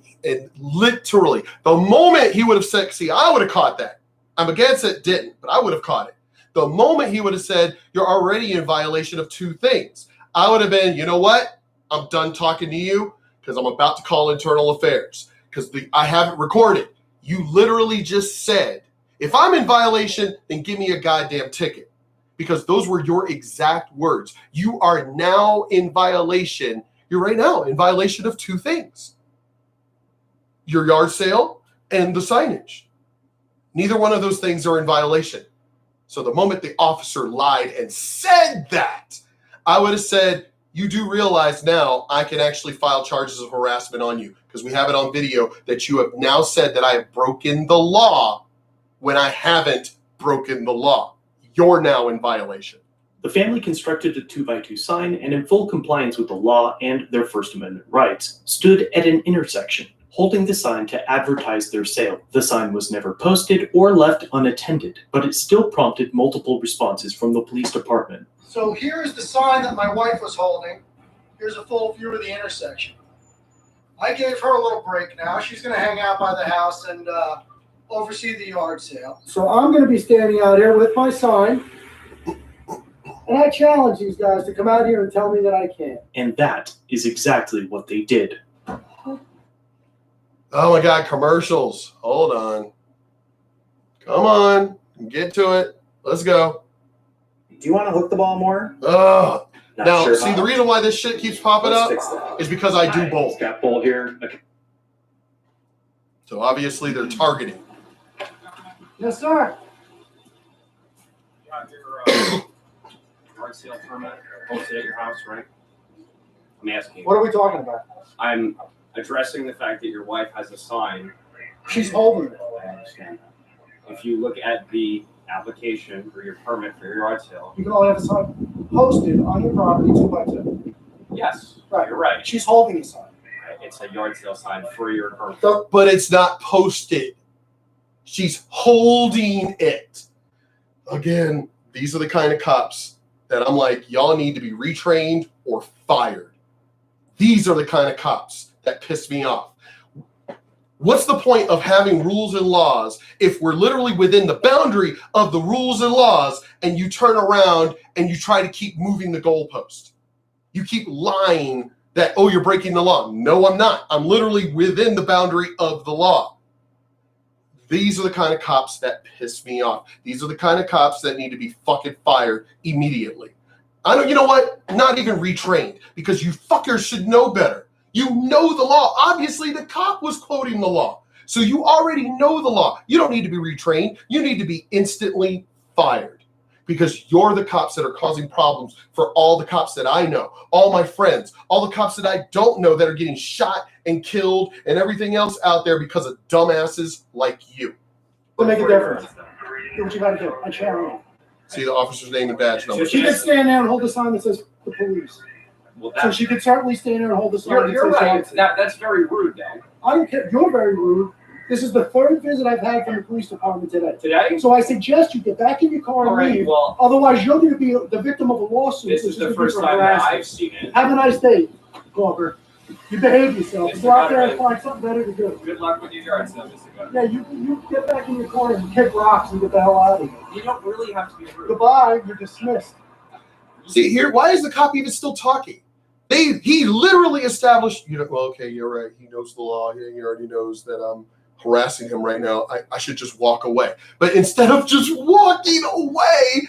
literally, the moment he would have said, see, I would have caught that. I'm against it, didn't, but I would have caught it. The moment he would have said, you're already in violation of 2 things, I would have been, you know what? I'm done talking to you because I'm about to call internal affairs because I have it recorded. You literally just said, if I'm in violation, then give me a goddamn ticket. Because those were your exact words. You are now in violation. You're right now in violation of 2 things. Your yard sale and the signage. Neither one of those things are in violation. So the moment the officer lied and said that, I would have said, you do realize now I can actually file charges of harassment on you because we have it on video that you have now said that I have broken the law when I haven't broken the law. You're now in violation. The family constructed a 2x2 sign and, in full compliance with the law and their First Amendment rights, stood at an intersection, holding the sign to advertise their sale. The sign was never posted or left unattended, but it still prompted multiple responses from the police department. So here's the sign that my wife was holding. Here's a full view of the intersection. I gave her a little break now. She's going to hang out by the house and oversee the yard sale. So I'm going to be standing out here with my sign. And I challenge these guys to come out here and tell me that I can't. And that is exactly what they did. Oh my God, commercials. Hold on. Come on. Get to it. Let's go. Do you want to hook the ball more? Oh. Not Now, sure see, how. the reason why this shit keeps popping Let's up fix that. is because I do both. Got bull here. Okay. So obviously they're targeting. Yes, sir. yard sale permit posted at your house, right? I'm asking. What are we talking about? I'm addressing the fact that your wife has a sign. She's holding it. I understand that. If you look at the application for your permit for your yard sale, You can only have a sign posted on your property 2x2. yes, Right. you're right. She's holding a sign. It's a yard sale sign for your permit. But it's not posted. She's holding it. Again, these are the kind of cops that I'm like, y'all need to be retrained or fired. These are the kind of cops that piss me off. What's the point of having rules and laws if we're literally within the boundary of the rules and laws and you turn around and you try to keep moving the goalpost? You keep lying that, oh, you're breaking the law. No, I'm not. I'm literally within the boundary of the law. These are the kind of cops that piss me off. These are the kind of cops that need to be fucking fired immediately. I don't, you know what? Not even retrained, because you fuckers should know better. You know the law. Obviously, the cop was quoting the law. So you already know the law. You don't need to be retrained. You need to be instantly fired, because you're the cops that are causing problems for all the cops that I know, all my friends, all the cops that I don't know that are getting shot and killed and everything else out there because of dumbasses like you. To make a difference. Do what you gotta do. I challenge See the officer's name and badge number. you. She could stand there and hold a sign that says the police. Well, So she could certainly stand there and hold a sign that you're says right. Johnson. That's very rude, though. I don't care. You're very rude. This is the third visit I've had from the police department today. Today? So I suggest you get back in your car All and right. leave. Well, Otherwise, you're going to be the victim of a lawsuit. this is the first time that I've seen it. Have a nice day, Gawker. You behave yourself. Mr. Go out there and Gutterman. find something better to do. Good luck with your yard sale, Mr. Gunn. Yeah, you get back in your car and kick rocks and get the hell out of here. You don't really have to be rude. Goodbye. You're dismissed. See here, why is the cop even still talking? He literally established, well, okay, you're right. He knows the law. He already knows that I'm harassing him right now. I should just walk away. But instead of just walking away,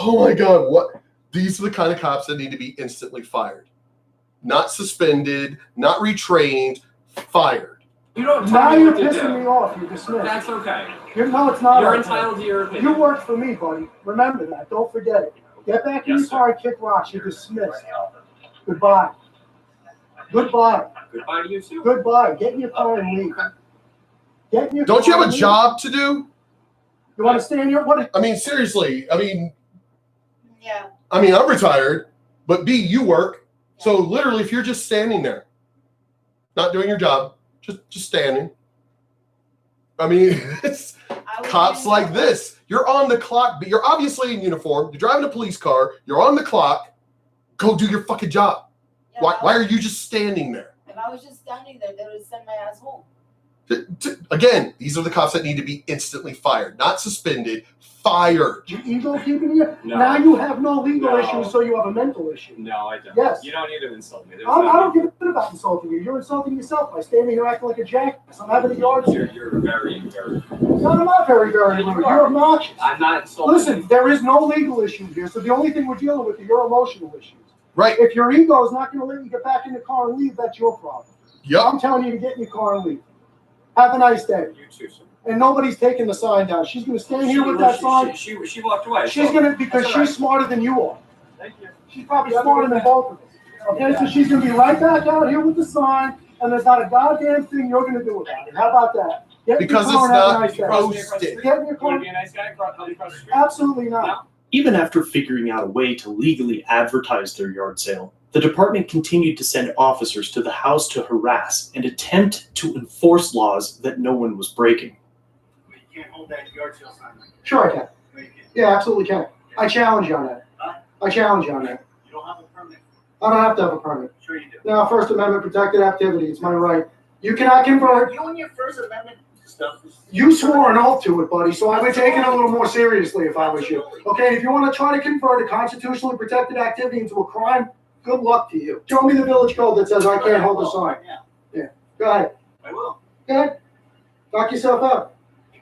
oh my God, what? These are the kind of cops that need to be instantly fired. Not suspended, not retrained, fired. You don't Now tell me you're what to pissing do. me off. You're dismissed. That's okay. No, it's not. You're okay. entitled to your opinion. You work for me, buddy. Remember that. Don't forget it. Get back in Yes, your car and kick rocks. You're dismissed. Goodbye. Goodbye. Goodbye to you too. Goodbye. Get in your car and leave. Get in your Don't you car have a and leave. job to do? You want to stay in your what? I mean, seriously. Yeah. I'm retired, but B, you work. So literally, if you're just standing there, not doing your job, just standing. I mean, it's cops like this. You're on the clock, but you're obviously in uniform. You're driving a police car. You're on the clock. Go do your fucking job. Yeah, Why are you just standing there? If I was just standing there, they would send my ass home. Again, these are the cops that need to be instantly fired, not suspended, fired. Your ego keeping you? No. Now you have no legal No. issues, so you have a mental issue. No, I don't. Yes. You don't need to insult me. There's I no- don't give a shit about insulting you. You're insulting yourself by standing here acting like a jackass. I'm having a yard sale. You're very, very. No, I'm not very rude. You're obnoxious. I'm not insulting. Listen, there is no legal issue here, so the only thing we're dealing with are your emotional issues. Right. If your ego is not going to let you get back in the car and leave, that's your problem. Yup. I'm telling you to get in your car and leave. Have a nice day. You too, sir. And nobody's taking the sign down. She's going to stand here with that sign. She walked away. She's so- going to, because That's all right. she's smarter than you are. Thank you. She's probably smarter than both of us. Okay, so she's going to be right back out here with the sign, and there's not a goddamn thing you're going to do about it. How about that? Get in your Because car it's and have a not nice day. posted. Get in your You want car. to be a nice guy? Help you cross the street? Absolutely not. Even after figuring out a way to legally advertise their yard sale, the department continued to send officers to the house to harass and attempt to enforce laws that no one was breaking. You can't hold that yard sale sign. Sure I can. Yeah, absolutely can. I challenge you on that. I challenge you on that. You don't have a permit. I don't have to have a permit. Sure you do. Now, First Amendment protected activity, it's my right. You cannot convert. You and your First Amendment stuff is. You swore an oath to it, buddy, so I would take it a little more seriously if I was you. Okay, if you want to try to convert a constitutionally protected activity into a crime, good luck to you. Show me the village code that says I can't hold a sign. Yeah, Go ahead. I will. Go ahead. Knock yourself out.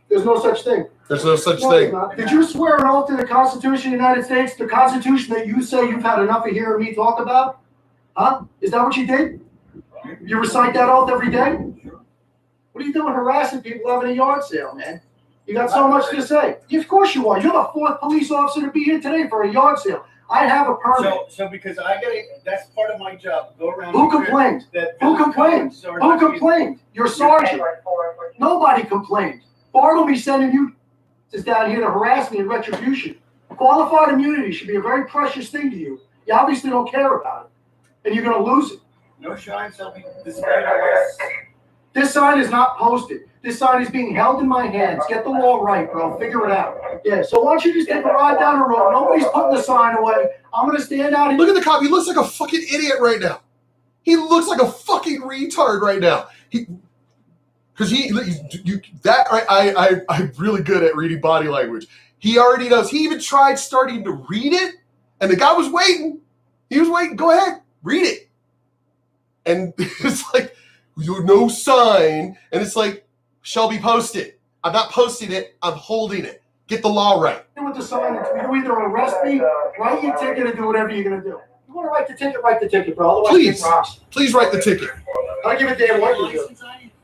There's no such thing. There's no such No, there's thing. not. Did you swear an oath to the Constitution of the United States, the Constitution that you say you've had enough of hearing me talk about? Huh? Is that what you did? You recite that oath every day? What are you doing harassing people having a yard sale, man? You got so much to say. Of course you are. You're the fourth police officer to be here today for a yard sale. I have a permit. So because that's part of my job, go around. Who complained? Who complained? Who complained? Your sergeant. Nobody complained. Bartleby sending you is down here to harass me in retribution. Qualified immunity should be a very precious thing to you. You obviously don't care about it, and you're going to lose it. No shine shall be displayed. This sign is not posted. This sign is being held in my hands. Get the law right, bro. Figure it out. Yeah, so why don't you just take a ride down the road? Nobody's putting the sign away. I'm going to stand out here. Look at the cop. He looks like a fucking idiot right now. He looks like a fucking retard right now. I'm really good at reading body language. He already knows. He even tried starting to read it, and the guy was waiting. He was waiting. Go ahead, read it. And it's like, no sign. And it's like, shall be posted. I'm not posting it. I'm holding it. Get the law right. With the sign, you either arrest me, write your ticket, or do whatever you're going to do. You want to write the ticket, bro. Otherwise, Please. it rocks. Please write the ticket. I don't give a damn what you do.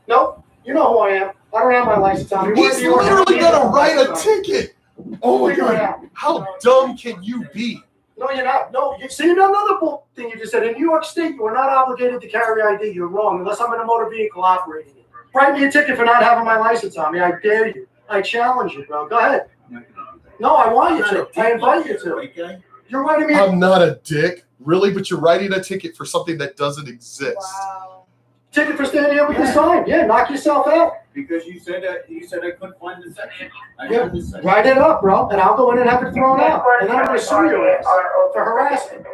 Nope. You know who I am. I don't have my license on me. He's literally going to write a ticket. Oh my God. How dumb can you be? No, you're not. No, you see another thing you just said. In New York State, you are not obligated to carry ID. You're wrong, unless I'm in a motor vehicle operating it. Write me a ticket for not having my license on me. I dare you. I challenge you, bro. Go ahead. No, I want you to. I invite you to. You're writing me. I'm not a dick, really, but you're writing a ticket for something that doesn't exist. Wow. Ticket for standing here with the sign. Yeah, knock yourself out. Because you said I couldn't find the section. I Yeah, found the section. write it up, bro, and I'll go in and have it thrown out. And then I'm going to sue your ass for harassment.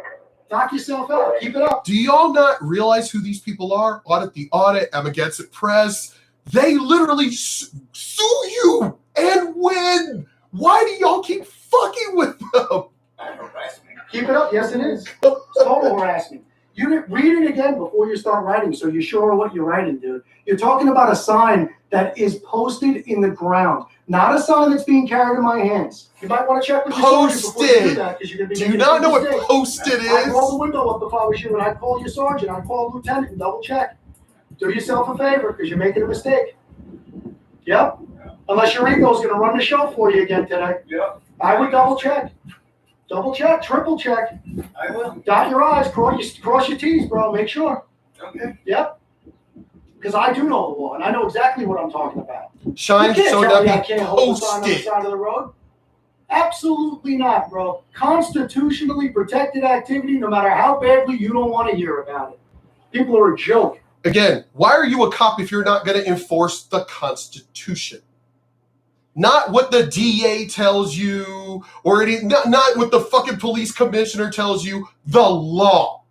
Knock yourself out. Keep it up. Do y'all not realize who these people are? Audit the Audit, I'm Against It Press. They literally sue you and win. Why do y'all keep fucking with them? Harassment. Keep it up. Yes, it is. Total harassment. You didn't read it again before you start writing, so you're sure of what you're writing, dude. You're talking about a sign that is posted in the ground, not a sign that's being carried in my hands. You might want to check with your sergeant before you do that, because you're going to be Do you making not a know what mistake. posted I'd roll the is? window up if I was you, and I'd call your sergeant. I'd call a lieutenant and double check. Do yourself a favor, because you're making a mistake. Yep. Unless your ego's going to run the show for you again today. Yeah, I would double check. Double check, triple check. I will. Dot your I's, cross your T's, bro. Make sure. Okay. Yep. Because I do know the law, and I know exactly what I'm talking about. Shine You can't showed tell up, me I he can't hold the sign on the posted. side of the road. Absolutely not, bro. Constitutionally protected activity, no matter how badly you don't want to hear about it. People are a joke. Again, why are you a cop if you're not going to enforce the Constitution? Not what the DA tells you, or not what the fucking police commissioner tells you. The law.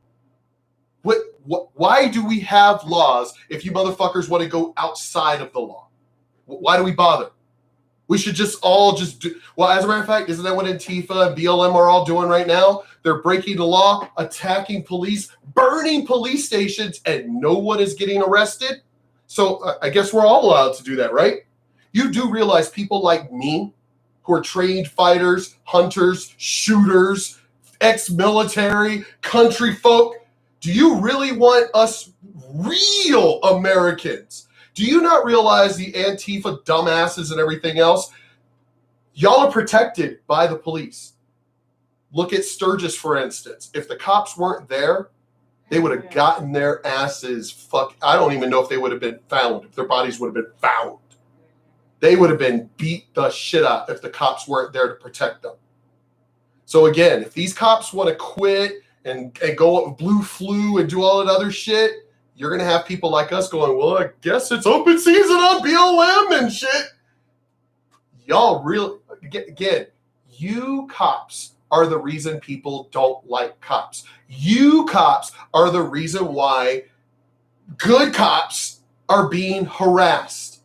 Why do we have laws if you motherfuckers want to go outside of the law? Why do we bother? We should just all just do. Well, as a matter of fact, isn't that what Antifa and BLM are all doing right now? They're breaking the law, attacking police, burning police stations, and no one is getting arrested. So I guess we're all allowed to do that, right? You do realize people like me, who are trained fighters, hunters, shooters, ex-military, country folk, do you really want us real Americans? Do you not realize the Antifa dumbasses and everything else? Y'all are protected by the police. Look at Sturgis, for instance. If the cops weren't there, they would have gotten their asses I don't even know if they would have been found, if their bodies would have been found. They would have been beat the shit out if the cops weren't there to protect them. So again, if these cops want to quit and go up blue flu and do all that other shit, you're going to have people like us going, well, I guess it's open season on BLM and shit. Y'all really, again, you cops are the reason people don't like cops. You cops are the reason why good cops are being harassed,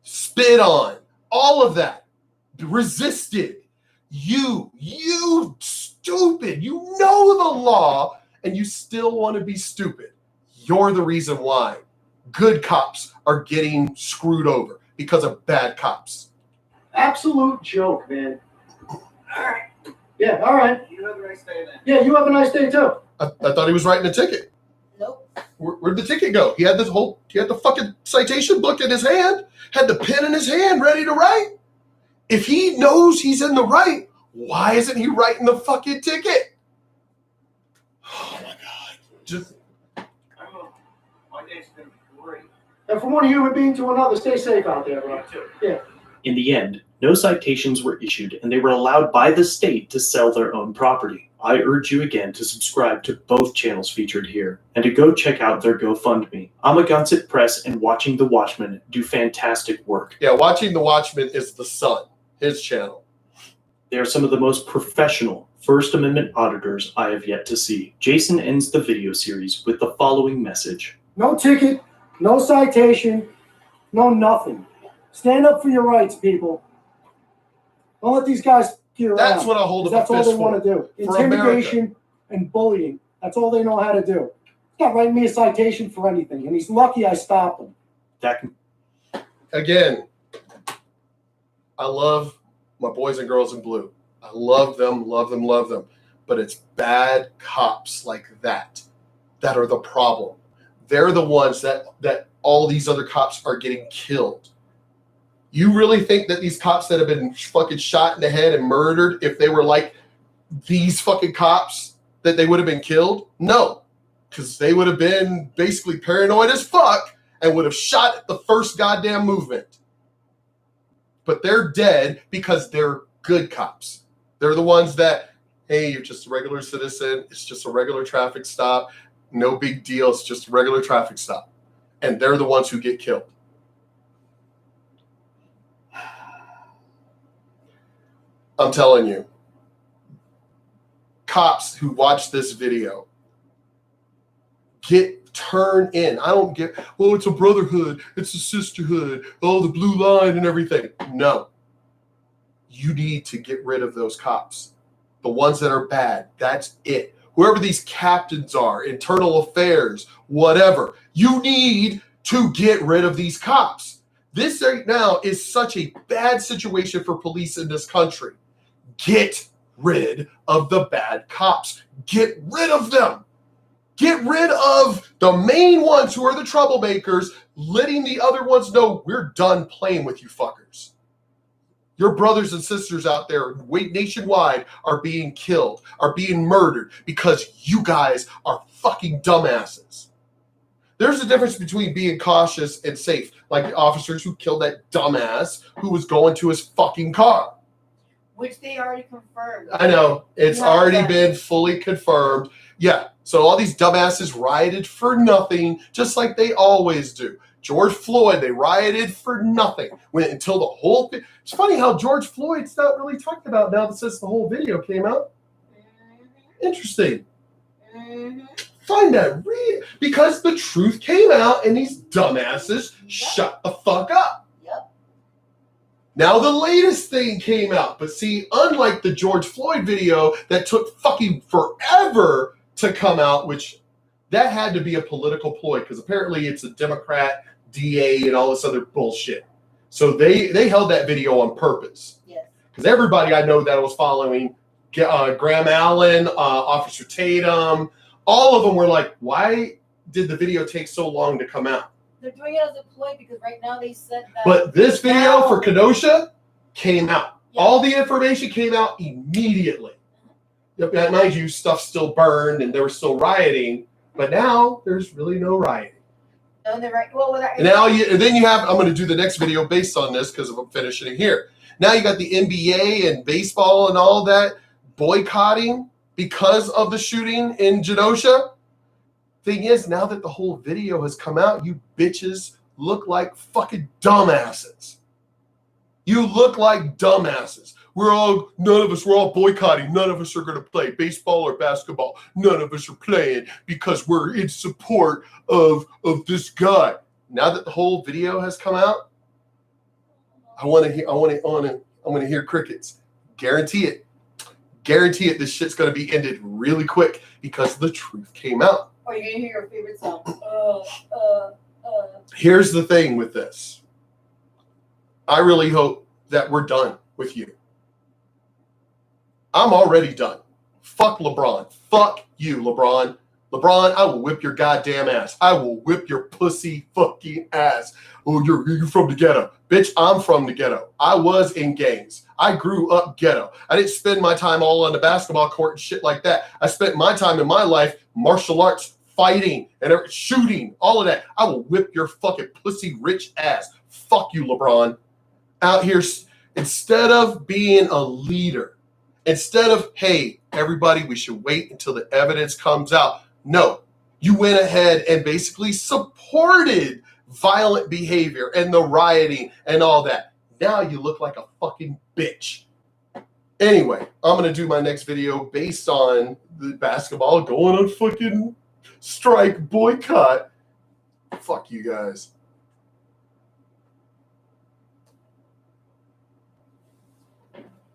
spit on, all of that, resisted. You stupid, you know the law and you still want to be stupid. You're the reason why good cops are getting screwed over because of bad cops. Absolute joke, man. All right. Yeah, all right. You have a nice day then. Yeah, you have a nice day too. I thought he was writing a ticket. Nope. Where'd the ticket go? He had the fucking citation book in his hand, had the pen in his hand, ready to write. If he knows he's in the right, why isn't he writing the fucking ticket? Just I don't know. My day's been great. And from one human being to another, stay safe out there, bro. Too. In the end, no citations were issued and they were allowed by the state to sell their own property. I urge you again to subscribe to both channels featured here and to go check out their GoFundMe. Amagansett Press and Watching the Watchmen do fantastic work. yeah, Watching the Watchmen is the son, his channel. They are some of the most professional First Amendment auditors I have yet to see. Jason ends the video series with the following message. No ticket, no citation, no nothing. Stand up for your rights, people. Don't let these guys get around. That's what I hold up a That's all fist they want for. to do. For Intimidation and bullying. That's all they know how to do. He's not writing me a citation for anything, and he's lucky I stopped him. That can Again, I love my boys and girls in blue. I love them, love them, love them. But it's bad cops like that are the problem. They're the ones that all these other cops are getting killed. You really think that these cops that have been fucking shot in the head and murdered, if they were like these fucking cops, that they would have been killed? No, because they would have been basically paranoid as fuck and would have shot at the first goddamn movement. But they're dead because they're good cops. They're the ones that, hey, you're just a regular citizen. It's just a regular traffic stop. No big deal. It's just a regular traffic stop. And they're the ones who get killed. I'm telling you, cops who watch this video, turn in. I don't get, oh, it's a brotherhood, it's a sisterhood, oh, the blue line and everything. No. You need to get rid of those cops. The ones that are bad, that's it. Whoever these captains are, internal affairs, whatever, you need to get rid of these cops. This right now is such a bad situation for police in this country. Get rid of the bad cops. Get rid of them. Get rid of the main ones who are the troublemakers, letting the other ones know we're done playing with you fuckers. Your brothers and sisters out there nationwide are being killed, are being murdered because you guys are fucking dumbasses. There's a difference between being cautious and safe, like the officers who killed that dumbass who was going to his fucking car. Which they already confirmed. I know. It's Yeah, already yeah. been fully confirmed. Yeah. So all these dumbasses rioted for nothing, just like they always do. George Floyd, they rioted for nothing. Until the whole thing. It's funny how George Floyd's not really talked about now since the whole video came out. Interesting. Find that real. Because the truth came out and these dumbasses shut the fuck up. Now the latest thing came out, but see, unlike the George Floyd video that took fucking forever to come out, which that had to be a political ploy because apparently it's a Democrat DA and all this other bullshit. So they held that video on purpose. Yes. Because everybody I know that was following, Graham Allen, Officer Tatum, all of them were like, why did the video take so long to come out? They're doing it as a ploy because right now they said that. But this video now- for Kenosha came out. Yeah. All the information came out immediately. Mind you, stuff still burned and they were still rioting, but now there's really no rioting. No, they're right. Well, And then you have, I'm going to do the next video based on this because I'm finishing it here. Now you got the NBA and baseball and all that boycotting because of the shooting in Genosha. Thing is, now that the whole video has come out, you bitches look like fucking dumbasses. You look like dumbasses. We're all boycotting. None of us are going to play baseball or basketball. None of us are playing because we're in support of this guy. Now that the whole video has come out, I want to hear crickets. Guarantee it. This shit's going to be ended really quick because the truth came out. Or you're gonna hear your favorite song. Here's the thing with this. I really hope that we're done with you. I'm already done. Fuck LeBron. Fuck you, LeBron. LeBron, I will whip your goddamn ass. I will whip your pussy fucking ass. Oh, you're from the ghetto. Bitch, I'm from the ghetto. I was in gangs. I grew up ghetto. I didn't spend my time all on the basketball court and shit like that. I spent my time in my life martial arts fighting and shooting, all of that. I will whip your fucking pussy rich ass. Fuck you, LeBron. Out here, instead of being a leader, instead of, hey, everybody, we should wait until the evidence comes out. No, you went ahead and basically supported violent behavior and the rioting and all that. Now you look like a fucking bitch. Anyway, I'm going to do my next video based on the basketball going on fucking strike boycott. Fuck you guys.